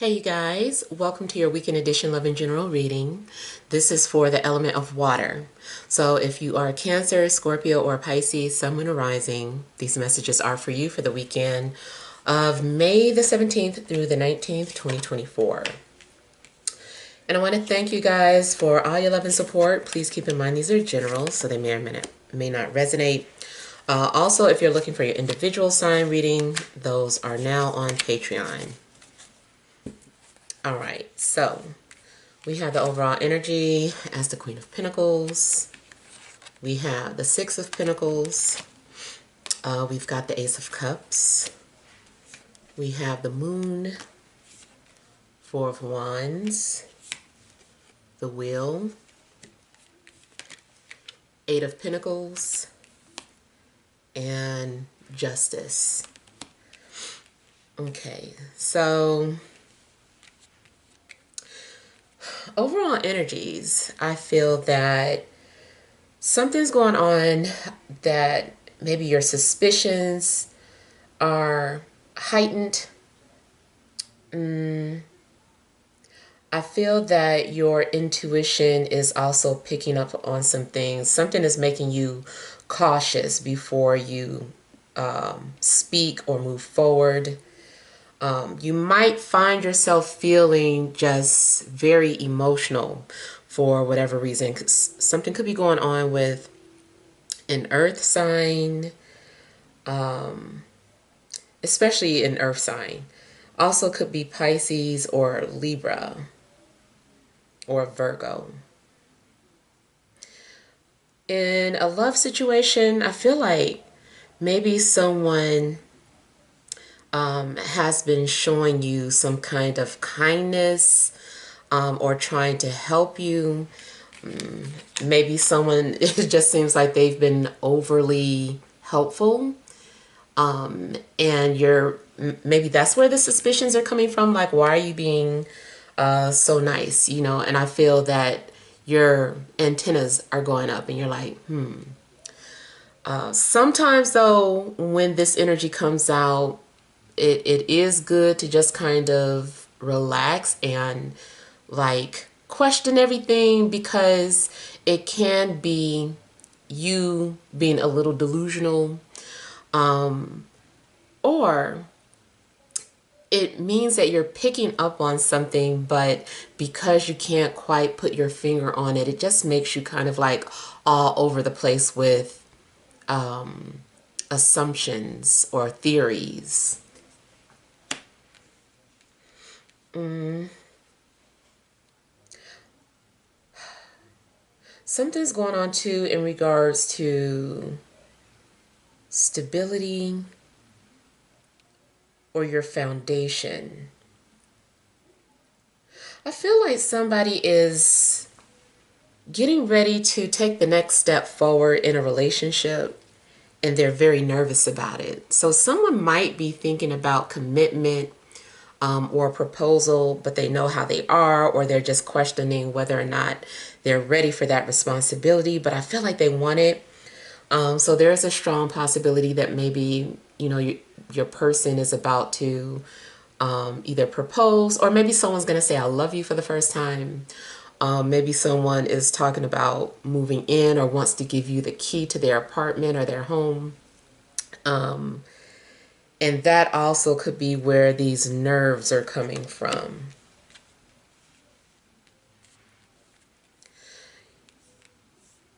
Hey you guys, welcome to your weekend edition Love and General reading. This is for the element of water. So if you are a Cancer, Scorpio, or Pisces, Sun, Moon, or Rising, these messages are for you for the weekend of May the 17th through the 19th, 2024. And I want to thank you guys for all your love and support. Please keep in mind these are general, so they may or may not resonate. Also, if you're looking for your individual sign reading, those are now on Patreon. All right, so we have the overall energy as the Queen of Pentacles. We have the Six of Pentacles. We've got the Ace of Cups. We have the Moon, Four of Wands, the Wheel, Eight of Pentacles, and Justice. Okay, so overall energies, I feel that something's going on, that maybe your suspicions are heightened. I feel that your intuition is also picking up on some things. Something is making you cautious before you speak or move forward. You might find yourself feeling just very emotional for whatever reason. Something could be going on with an earth sign, especially an earth sign. Also could be Pisces or Libra or Virgo. In a love situation, I feel like maybe someone has been showing you some kind of kindness or trying to help you. Maybe someone, it just seems like they've been overly helpful. And maybe that's where the suspicions are coming from. Like, why are you being so nice? You know, and I feel that your antennas are going up and you're like, sometimes though, when this energy comes out, it is good to just kind of relax and like question everything, because it can be you being a little delusional, or it means that you're picking up on something, but because you can't quite put your finger on it, it just makes you kind of like all over the place with assumptions or theories. Something's going on too in regards to stability or your foundation. I feel like somebody is getting ready to take the next step forward in a relationship, and they're very nervous about it. So someone might be thinking about commitment or a proposal, but they know how they are, or they're just questioning whether or not they're ready for that responsibility, but I feel like they want it. So there's a strong possibility that maybe, you know, your person is about to either propose, or maybe someone's going to say, I love you for the first time. Maybe someone is talking about moving in or wants to give you the key to their apartment or their home. And that also could be where these nerves are coming from.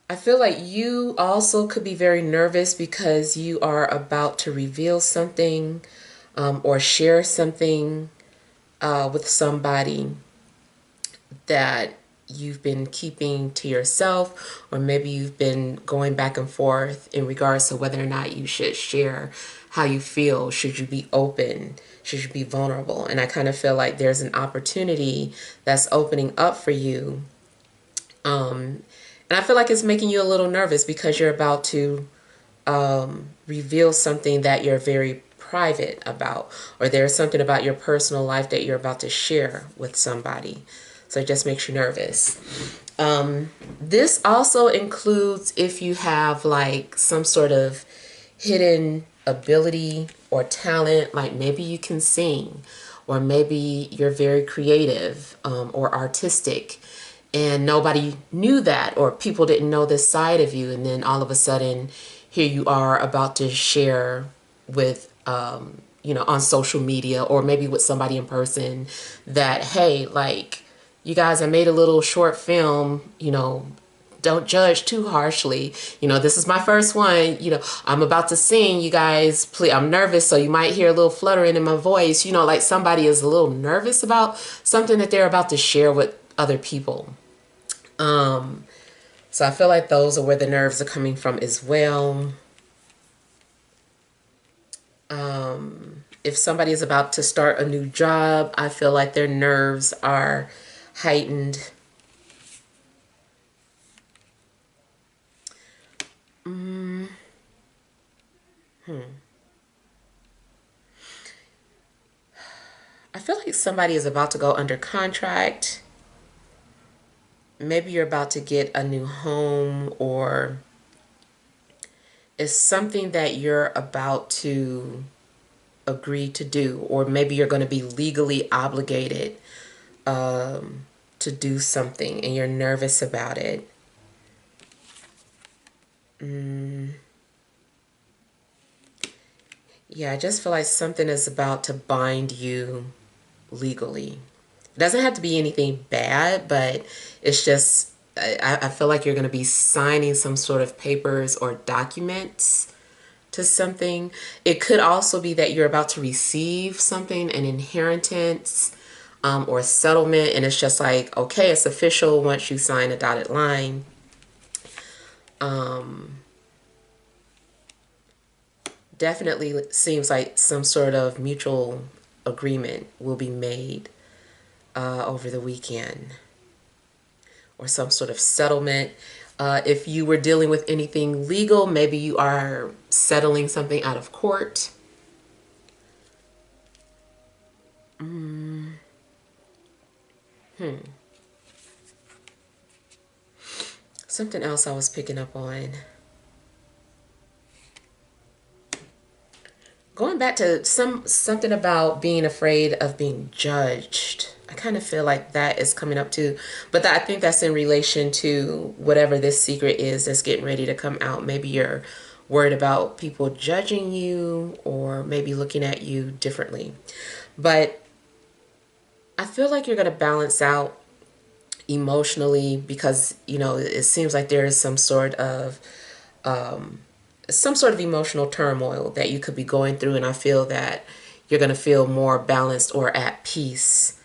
I feel like you also could be very nervous because you are about to reveal something or share something with somebody that you've been keeping to yourself, or maybe you've been going back and forth in regards to whether or not you should share how you feel. Should you be open? Should you be vulnerable? And I kind of feel like there's an opportunity that's opening up for you. And I feel like it's making you a little nervous because you're about to reveal something that you're very private about, or there's something about your personal life that you're about to share with somebody. So it just makes you nervous. This also includes if you have like some sort of hidden ability or talent, like maybe you can sing, or maybe you're very creative or artistic, and nobody knew that, or people didn't know this side of you, and then all of a sudden here you are about to share with on social media, or maybe with somebody in person, that, hey, like, you guys, I made a little short film, don't judge too harshly. This is my first one. I'm about to sing, you guys. Please, I'm nervous, so you might hear a little fluttering in my voice. Like somebody is a little nervous about something that they're about to share with other people. So I feel like those are where the nerves are coming from as well. If somebody is about to start a new job, I feel like their nerves are heightened. I feel like somebody is about to go under contract. Maybe you're about to get a new home, or it's something that you're about to agree to do, or maybe you're going to be legally obligated to do something, and you're nervous about it. Yeah, I just feel like something is about to bind you legally. It doesn't have to be anything bad, but it's just, I feel like you're going to be signing some sort of papers or documents to something. It could also be that you're about to receive something, an inheritance, or a settlement, and it's just like, okay, it's official once you sign a dotted line. Definitely seems like some sort of mutual agreement will be made over the weekend, or some sort of settlement. If you were dealing with anything legal, maybe you are settling something out of court. Something else I was picking up on. Going back to something about being afraid of being judged. I kind of feel like that is coming up too. But I think that's in relation to whatever this secret is that's getting ready to come out. Maybe you're worried about people judging you, or maybe looking at you differently. But I feel like you're going to balance out emotionally, because, it seems like there is some sort of emotional turmoil that you could be going through, and I feel that you're going to feel more balanced or at peace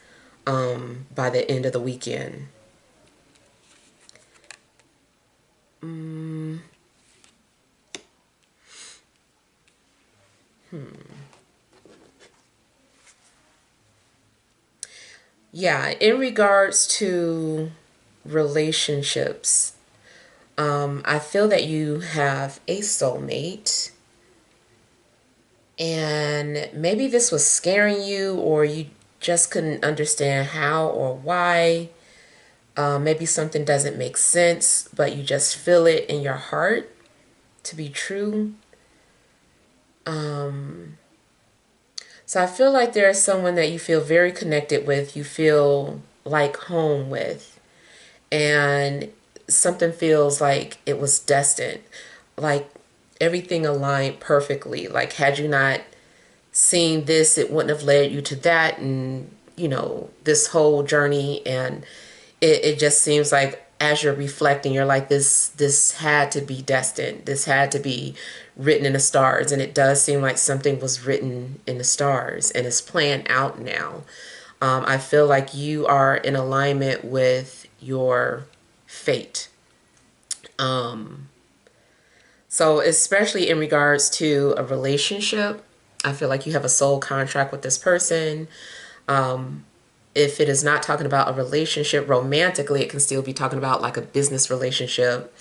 by the end of the weekend. Yeah, in regards to relationships, I feel that you have a soulmate, and maybe this was scaring you, or you just couldn't understand how or why. Maybe something doesn't make sense, but you just feel it in your heart to be true. So I feel like there is someone that you feel very connected with, you feel like home with, and something feels like it was destined, like everything aligned perfectly. Like, had you not seen this, it wouldn't have led you to that, and this whole journey. And it just seems like, as you're reflecting, you're like, this had to be destined, this had to be written in the stars. And it does seem like something was written in the stars and is playing out now. I feel like you are in alignment with your fate. So especially in regards to a relationship, I feel like you have a soul contract with this person. If it is not talking about a relationship romantically, it can still be talking about like a business relationship.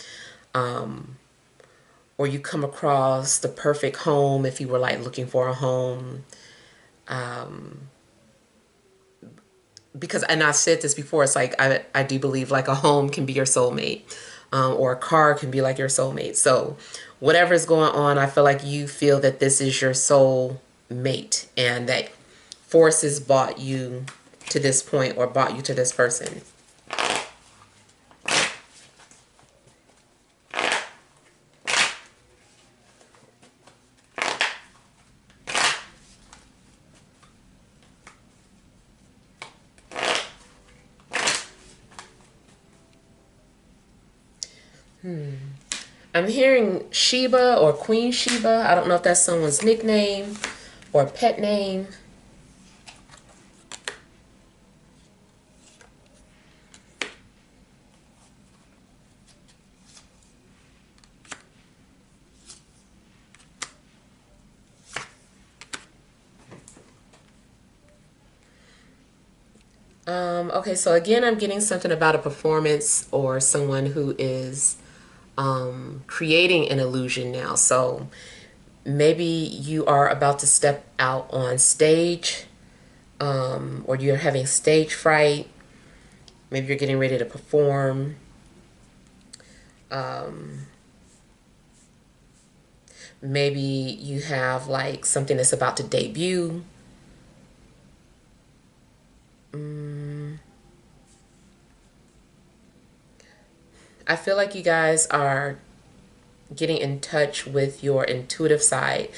Or you come across the perfect home if you were like looking for a home. Because, and I said this before, it's like, I do believe like a home can be your soulmate, or a car can be like your soulmate. So whatever's going on, I feel like you feel that this is your soul mate, and that forces brought you to this point or brought you to this person. I'm hearing Sheba or Queen Sheba. I don't know if that's someone's nickname or pet name. Okay, so again, I'm getting something about a performance or someone who is creating an illusion now. So maybe you are about to step out on stage, or you're having stage fright. Maybe you're getting ready to perform. Maybe you have like something that's about to debut. I feel like you guys are getting in touch with your intuitive side.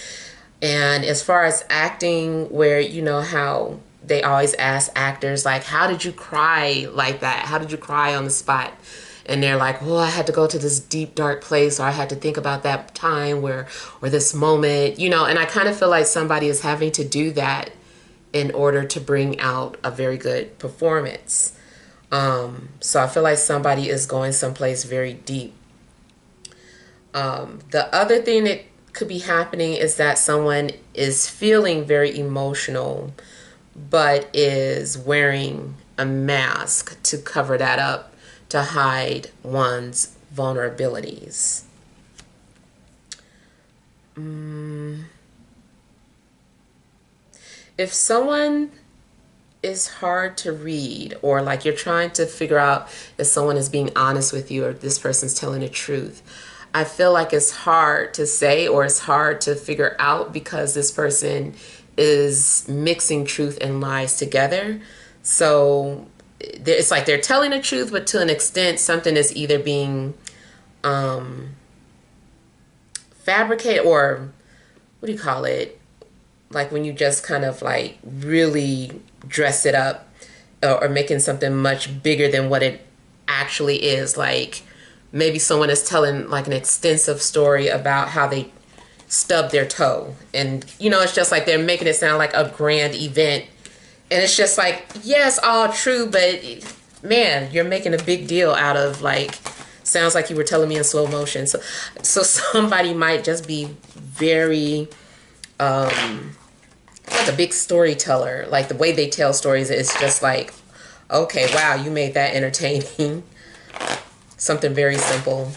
And as far as acting, where you know how they always ask actors, like, how did you cry like that? How did you cry on the spot? And they're like, well, I had to go to this deep, dark place, or I had to think about that time where, or this moment, you know, and I kind of feel like somebody is having to do that in order to bring out a very good performance. So I feel like somebody is going someplace very deep. The other thing that could be happening is that someone is feeling very emotional, but is wearing a mask to cover that up, to hide one's vulnerabilities. If someone is hard to read, or like you're trying to figure out if someone is being honest with you or this person's telling the truth, I feel like it's hard to say, or it's hard to figure out, because this person is mixing truth and lies together. So it's like they're telling the truth, but to an extent something is either being fabricated, or what do you call it, like when you just kind of like really dress it up, or making something much bigger than what it actually is. Like maybe someone is telling like an extensive story about how they stubbed their toe, and you know, it's just like they're making it sound like a grand event, and it's just like, yes, all true, but man, you're making a big deal out of, like, sounds like you were telling me in slow motion. So somebody might just be very like a big storyteller. Like the way they tell stories is just like, okay, wow, you made that entertaining. Something very simple.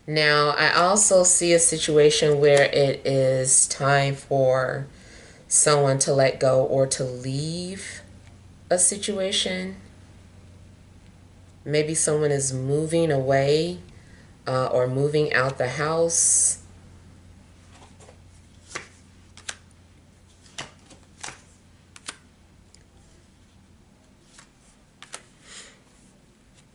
Now, I also see a situation where it is time for someone to let go or to leave a situation. Maybe someone is moving away, or moving out the house.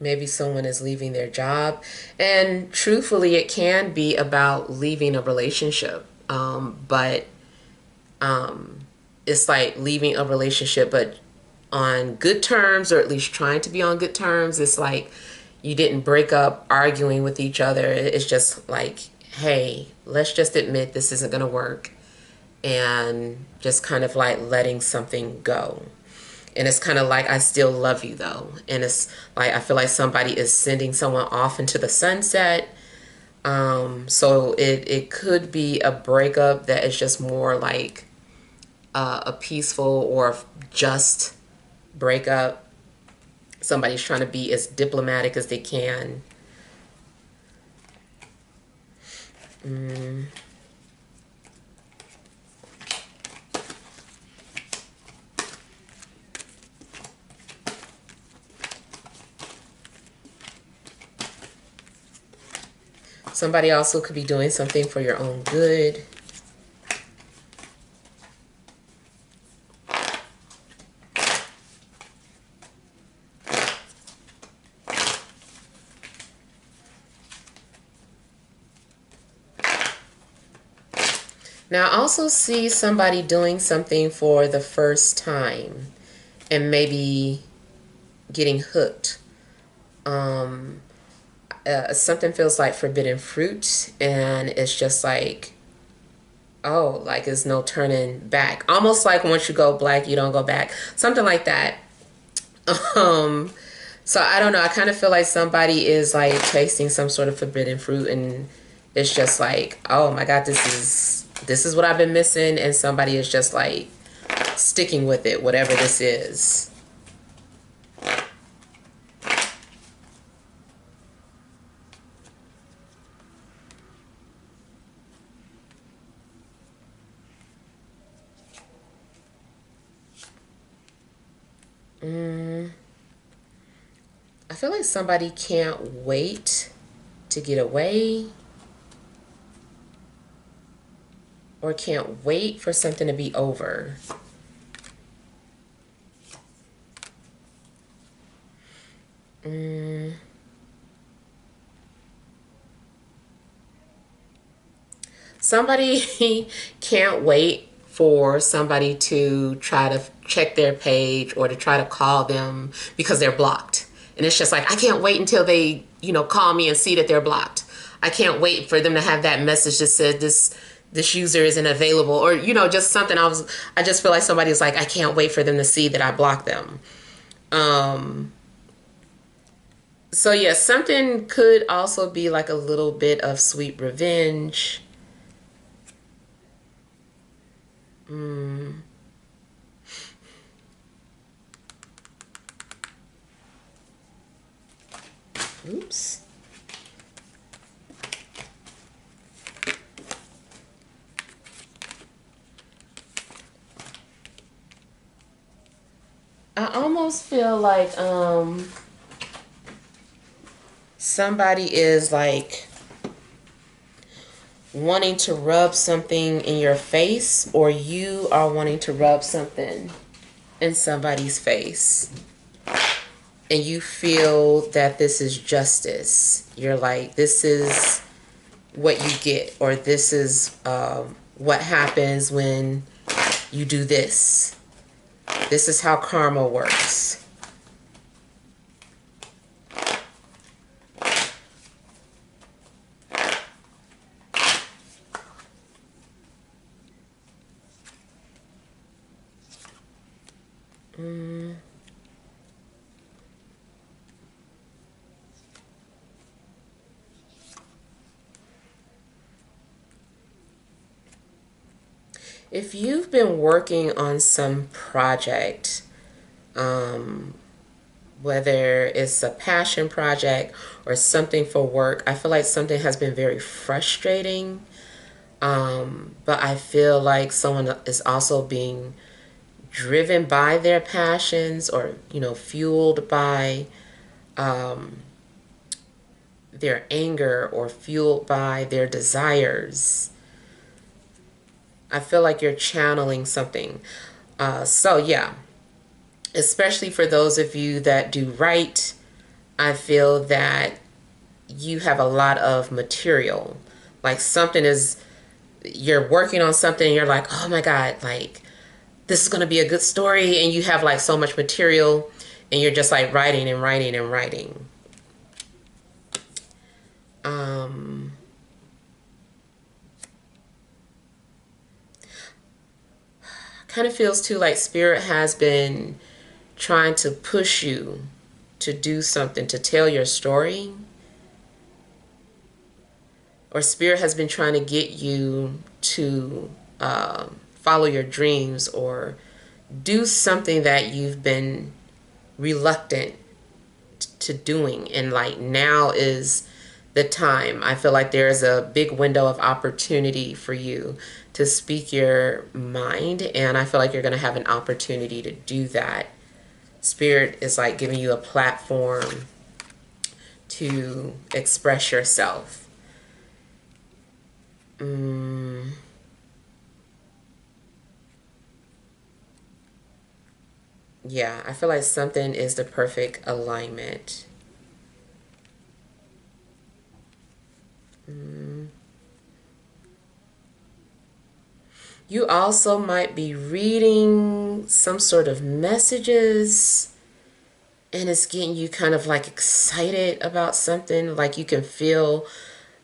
Maybe someone is leaving their job. And truthfully, it can be about leaving a relationship. But it's like leaving a relationship, but on good terms, or at least trying to be on good terms. It's like you didn't break up arguing with each other. It's just like, hey, let's just admit this isn't going to work. And just kind of like letting something go. And it's kind of like, I still love you though. And it's like, I feel like somebody is sending someone off into the sunset. So it could be a breakup that is just more like a peaceful or just breakup. Somebody's trying to be as diplomatic as they can. Somebody also could be doing something for your own good. Now, I also see somebody doing something for the first time and maybe getting hooked. Something feels like forbidden fruit, and it's just like, oh, like there's no turning back. Almost like once you go black, you don't go back. Something like that. Um, so I don't know. I kind of feel like somebody is like tasting some sort of forbidden fruit, and it's just like, oh my God, this is what I've been missing, and somebody is just like sticking with it, whatever this is. I feel like somebody can't wait to get away, or can't wait for something to be over. Somebody can't wait for somebody to try to check their page or to try to call them because they're blocked. And it's just like, I can't wait until they, call me and see that they're blocked. I can't wait for them to have that message that said this user isn't available, or just something. I just feel like somebody's like, I can't wait for them to see that I blocked them. So yeah, something could also be like a little bit of sweet revenge. Oops. I almost feel like somebody is like wanting to rub something in your face, or you are wanting to rub something in somebody's face, and you feel that this is justice. You're like, this is what you get, or this is what happens when you do this. This is how karma works. If you've been working on some project, whether it's a passion project or something for work, I feel like something has been very frustrating. But I feel like someone is also being driven by their passions, or, fueled by their anger, or fueled by their desires. I feel like you're channeling something. So yeah, especially for those of you that do write, I feel that you have a lot of material. Like you're working on something and you're like, oh my God, like this is going to be a good story. And you have like so much material and you're just like writing and writing and writing. Kind of feels too like Spirit has been trying to push you to do something, to tell your story. Or Spirit has been trying to get you to follow your dreams, or do something that you've been reluctant to doing. And like now is the time. I feel like there's a big window of opportunity for you to speak your mind, and I feel like you're going to have an opportunity to do that. Spirit is like giving you a platform to express yourself. Yeah, I feel like something is the perfect alignment. You also might be reading some sort of messages, and it's getting you kind of like excited about something. Like you can feel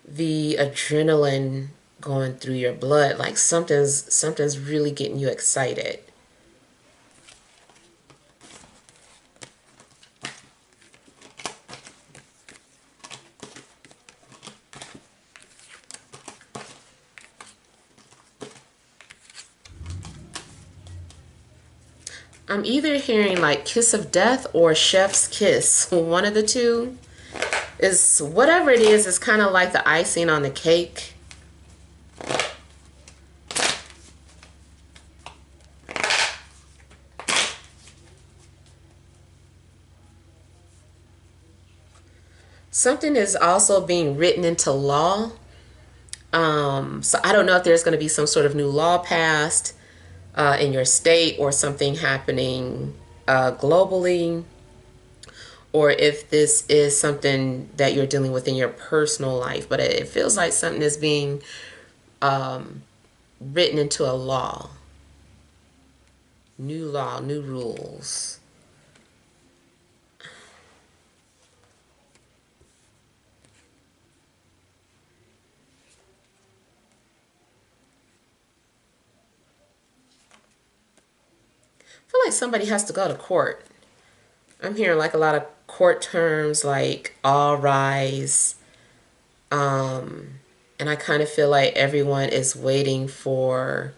the adrenaline going through your blood. Like something's really getting you excited. I'm either hearing like kiss of death or chef's kiss. One of the two is whatever it is. It's kind of like the icing on the cake. Something is also being written into law. So I don't know if there's going to be some sort of new law passed in your state or something happening globally, or if this is something that you're dealing with in your personal life. But it feels like something is being written into a law. New law, new rules. I feel like somebody has to go to court. I'm hearing like a lot of court terms like all rise. And I kind of feel like everyone is waiting for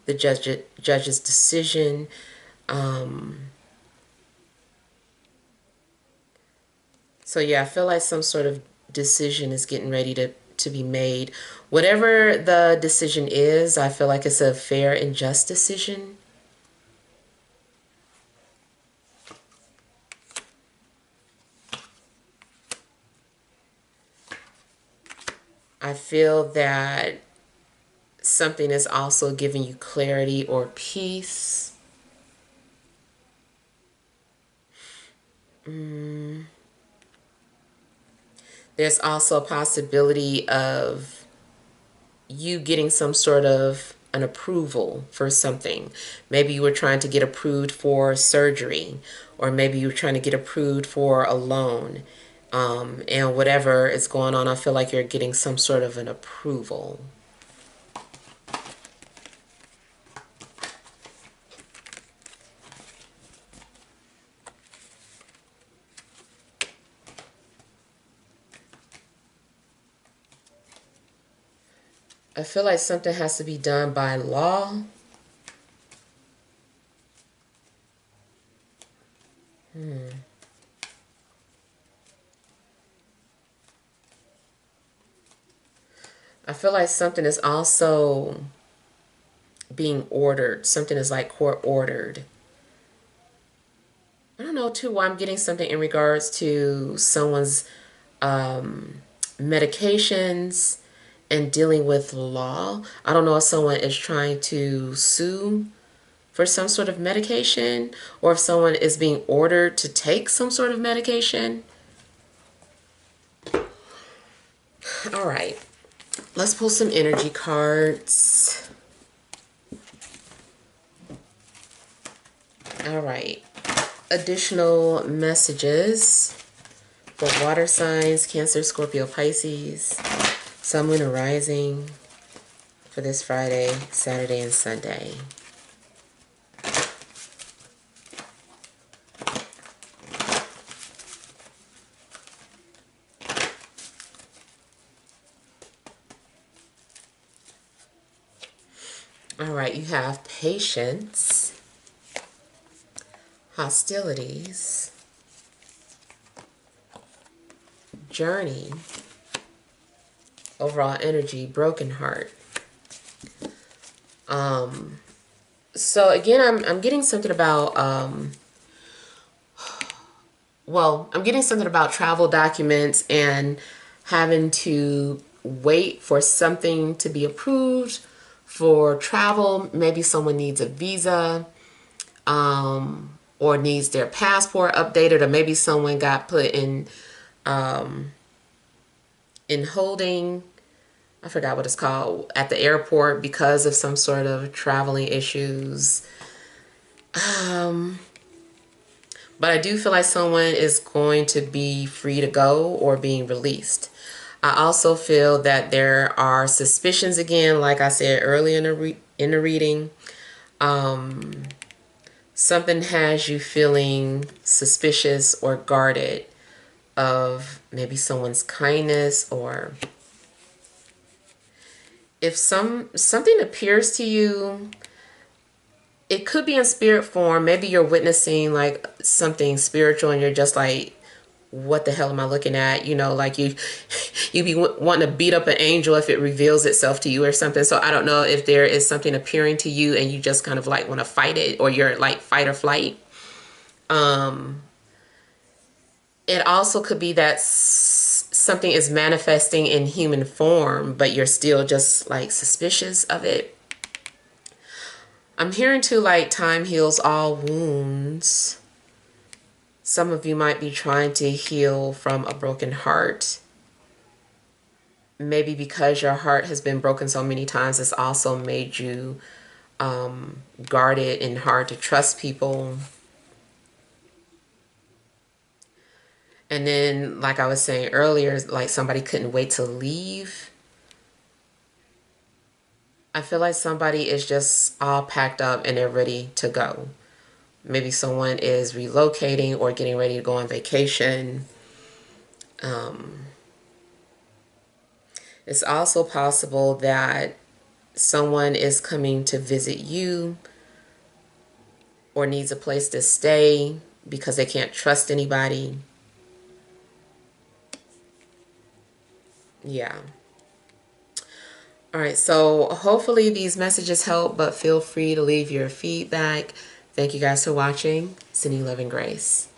the judge's decision. So yeah, I feel like some sort of decision is getting ready to be made. Whatever the decision is, I feel like it's a fair and just decision. I feel that something is also giving you clarity or peace. There's also a possibility of you getting some sort of an approval for something. Maybe you were trying to get approved for surgery, or maybe you were trying to get approved for a loan. And whatever is going on, I feel like you're getting some sort of an approval. I feel like something has to be done by law. I feel like something is also being ordered. Something is like court ordered. I don't know too why I'm getting something in regards to someone's medications and dealing with law. I don't know if someone is trying to sue for some sort of medication, or if someone is being ordered to take some sort of medication. All right, let's pull some energy cards. All right, additional messages for water signs, Cancer, Scorpio, Pisces, Sun, Moon, and Rising for this Friday, Saturday, and Sunday. All right, you have patience, hostilities, journey, overall energy, broken heart. So again, I'm getting something about I'm getting something about travel documents and having to wait for something to be approved for travel. Maybe someone needs a visa, or needs their passport updated, or maybe someone got put in holding, I forgot what it's called, at the airport because of some sort of traveling issues. But I do feel like someone is going to be free to go or being released. I also feel that there are suspicions again, like I said earlier in the reading. Something has you feeling suspicious or guarded of maybe someone's kindness, or if something appears to you, it could be in spirit form. Maybe you're witnessing like something spiritual and you're just like, what the hell am I looking at? You know, like you be wanting to beat up an angel if it reveals itself to you or something. So I don't know if there is something appearing to you and you just kind of like want to fight it, or you're like fight or flight. It also could be that something is manifesting in human form, but you're still just like suspicious of it. I'm hearing too, like, time heals all wounds. Some of you might be trying to heal from a broken heart. Maybe because your heart has been broken so many times, it's also made you guarded and hard to trust people. And then, like I was saying earlier, like somebody couldn't wait to leave. I feel like somebody is just all packed up and they're ready to go. Maybe someone is relocating or getting ready to go on vacation. It's also possible that someone is coming to visit you or needs a place to stay because they can't trust anybody. Yeah. All right, so hopefully these messages help, but feel free to leave your feedback. Thank you guys for watching. Sending love and grace.